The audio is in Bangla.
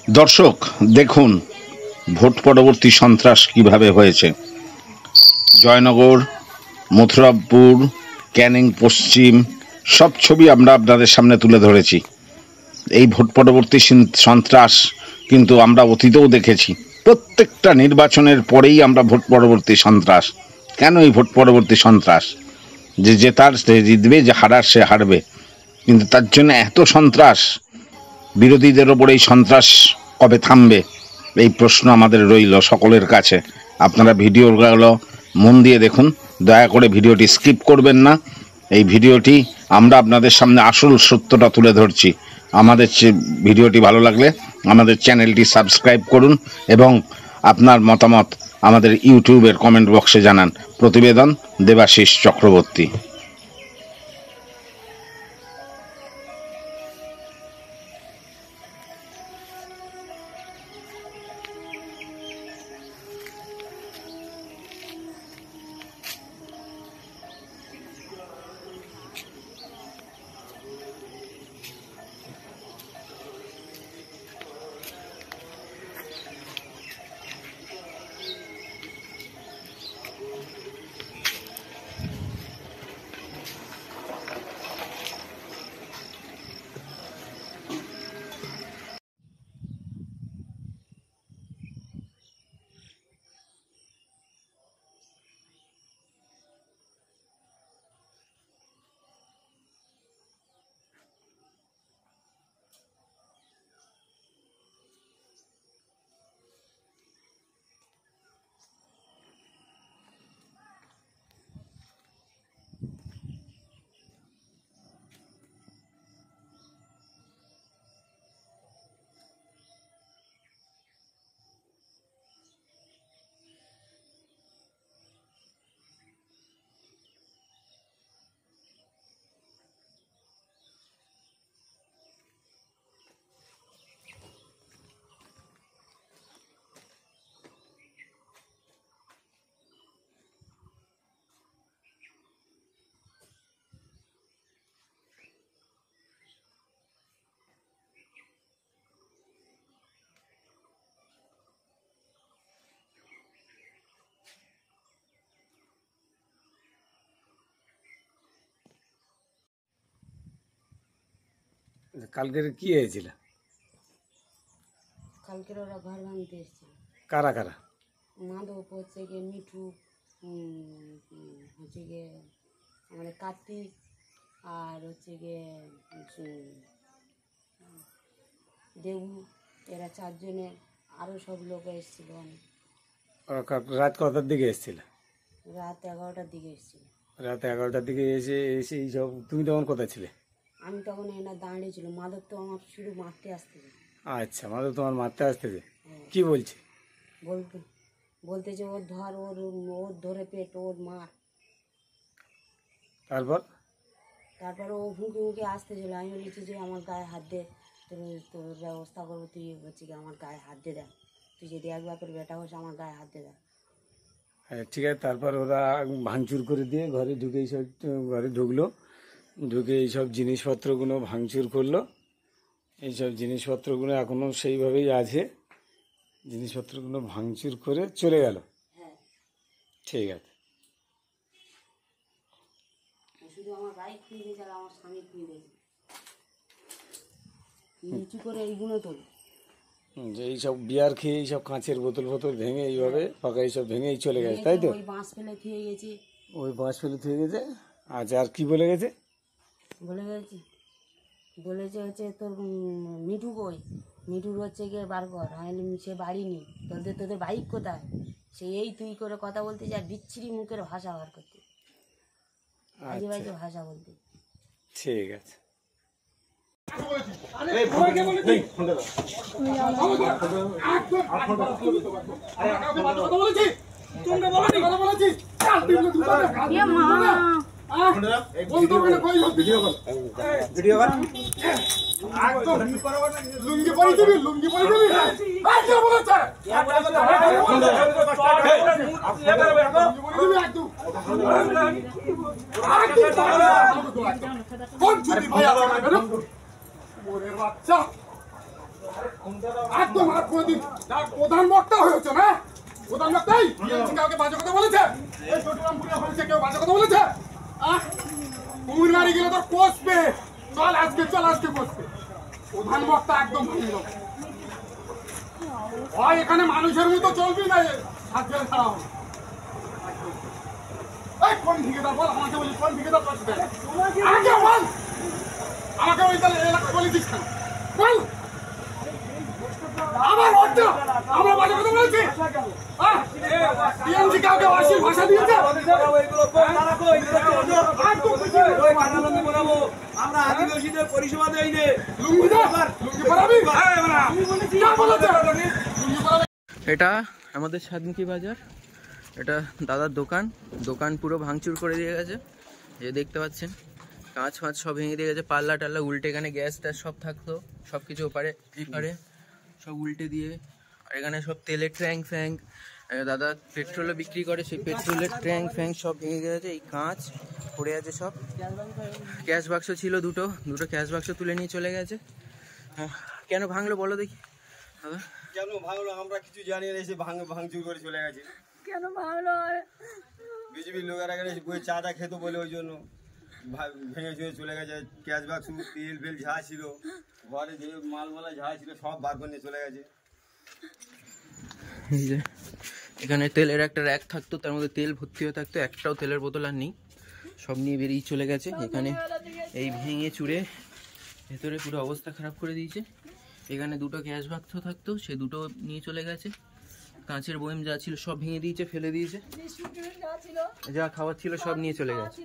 দর্শক দেখুন ভোট পরবর্তী সন্ত্রাস কিভাবে হয়েছে। জয়নগর, মথুরাপুর, ক্যানিং পশ্চিম সব ছবি আমরা আপনাদের সামনে তুলে ধরেছি। এই ভোট পরবর্তী সন্ত্রাস কিন্তু আমরা অতীতেও দেখেছি। প্রত্যেকটা নির্বাচনের পরেই আমরা ভোট পরবর্তী সন্ত্রাস। কেন এই ভোট পরবর্তী সন্ত্রাস? যে জেতার সে জিতবে, যে হারার সে হারবে, কিন্তু তার জন্য এত সন্ত্রাস। বিরোধীদের ওপর এই সন্ত্রাস কবে থামবে এই প্রশ্ন আমাদের রইল সকলের কাছে। আপনারা ভিডিওগুলো মন দিয়ে দেখুন, দয়া করে ভিডিওটি স্কিপ করবেন না। এই ভিডিওটি আমরা আপনাদের সামনে আসল সত্যটা তুলে ধরছি। আমাদের ভিডিওটি ভালো লাগলে আমাদের চ্যানেলটি সাবস্ক্রাইব করুন এবং আপনার মতামত আমাদের ইউটিউবের কমেন্ট বক্সে জানান। প্রতিবেদন দেবাশিস চক্রবর্তী। কালকের কি হয়েছিল? কালকের ওরা ঘর ভাঙতে এসেছিল। কারা কারা? মাধব, হচ্ছে গিয়ে মিঠু, হচ্ছে গিয়ে আমাদের কার্তিক, আর হচ্ছে গিয়ে দেবু, এরা চারজনের আরও সব লোক এসেছিল। অনেক রাত কটার দিকে এসেছিল? রাত 11টার দিকে এসেছিল। রাত 11টার দিকে এসে এইসব তুমি তখন কোথায় ছিলে? আমি তখন এনা দাঁড়িয়েছিল। মাধব তো আমার শুধু মারতে আসতেছে। আচ্ছা, মাধব তোমার মারতে আসতেছে? কি বলছে? বলতেছে ওর ধর, ওর ধরে পেট, ওর মার। তারপর ও হুঁকে আসতেছিল। আমি বলেছি যে আমার গায়ে হাত দে, তোর ব্যবস্থা করবো। তুই হচ্ছে কি আমার গায়ে হাত দে দেখ, তুই যদি একবার তোর বেটা হোস আমার গায়ে হাত দে দেখ। হ্যাঁ, ঠিক আছে। তারপর ওরা ভাঙচুর করে দিয়ে ঘরে ঢুকে এইসব ঘরে ঢুকলো, ঢুকে এইসব জিনিসপত্রগুলো ভাঙচুর করলো। এইসব জিনিসপত্রগুলো এখনও সেইভাবেই আছে। জিনিসপত্রগুলো ভাঙচুর করে চলে গেল। হ্যাঁ, ঠিক আছে। শুধু আমার বাইক খুঁজে দিয়েছে আর আমার স্বামী খুঁজে দিয়েছে। নিচু করে এইগুলো তোলো, যে এইসব বিয়ার খেয়ে এইসব কাঁচের বোতল ভেঙে এইভাবে ফাঁকা এইসব ভেঙেই চলে গেছে, তাই তো? ওই বাঁশ ফেলে থুয়ে গেছে। ওই বাঁশ ফেলে থুয়ে গেছে। আচ্ছা, আর কি বলে গেছে? বলেছে হচ্ছে তোর মিঠু কই, মিঠুর হচ্ছে গিয়ে বার কর। আমি সে বাড়ি নেই। তোদের বাইক কোথায়? সে এই তুই করে কথা বলতে যা, বিচ্ছিরি মুখের ভাষা বার করতে, আজে বাজে ভাষা বলতে। ঠিক আছে। ভিডিও কর। একদম লুঙ্গি পরে দিবি, লুঙ্গি পরে দিবি। আর কি বলছ? কোন চুরি ভাই আপনারা? ওরে বাচ্চা একদম আর কোনদিন প্রধান বক্তা হয়েছে না, প্রধান বক্তাই কাউকে বাজে কথা বলেছে? এই চট্টগ্রামপুরে হয়েছে কেউ বাজে কথা বলেছে? কুমির বাড়ি গেলে তোর কষবে, চল আজকে কষবে। প্রধান বক্তা একদম ভালো লোক। হয় এখানে মানুষের মতো চলবি না, হাত জেল ছাড়া হবে। এই কোন ঠিকাদার বল, আমাকে বলি কোন ঠিকাদার করছে? আমাকে বল, আমাকে ওই তাহলে এলাকা বলেছিস কেন? বল আমার হচ্ছে, আমরা বাজে কথা বলেছি? টিএমসি কাউকে অশ্লীল ভাষা দিয়েছে? আমরা আদিবাসীদের পরিষেবা দেই নে। লুঙ্গি দে, লুঙ্গি পরাবি? কে বলেছে? লুঙ্গি পরাবি? এটা আমাদের সাতমুখী বাজার, এটা দাদার দোকান পুরো ভাঙচুর করে দিয়ে গেছে। এই দেখতে পাচ্ছেন কাঁচ ফাঁচ সব ভেঙে দিয়ে গেছে, পাল্লা টাল্লা উল্টে, এখানে গ্যাস ট্যাস সব থাকতো, সব কিছু ওপারে এপারে সব উল্টে দিয়ে। আর এখানে সব তেলের ট্যাঙ্ক ফ্যাঙ্ক, দাদা পেট্রোলও বিক্রি করে, সেই পেট্রোলের ট্যাঙ্ক ফ্যাঙ্ক সব ভেঙে গেছে। এই কাঁচ পড়ে আছে সব। ক্যাশ বাক্স ছিল দুটো ক্যাশ বাক্স তুলে নিয়ে চলে গেছে। কেন ভাঙলো বলো দেখি দাদা? কেন ভাঙলো আমরা কিছু জানি না, এসে ভাঙচুর করে চলে গেছে। কেন ভাঙলো? বিজেপির লোকেরা এখানে বই চাটা খেতো বলে ওই জন্য ভেঙে চুয়ে চলে গেছে। ক্যাশ বাক্স তেল ফেল যা ছিল, ঘরে যে মালমালা যা ছিল সব বার করে নিয়ে চলে গেছে। এই যে এখানে তেলের একটা র্যাক থাকতো, তার মধ্যে তেল ভর্তি হয়ে থাকতো, একটাও তেলের বোতল আর নেই, সব নিয়ে বেরিয়ে চলে গেছে। এখানে এই ভেঙে চুরে ভেতরে পুরো অবস্থা খারাপ করে দিয়েছে। এখানে দুটো গ্যাস বাক্স থাকতো, সে দুটো নিয়ে চলে গেছে। কাঁচের বয়ম যা ছিল সব ভেঙে দিয়েছে, ফেলে দিয়েছে। যা খাবার ছিল সব নিয়ে চলে গেছে।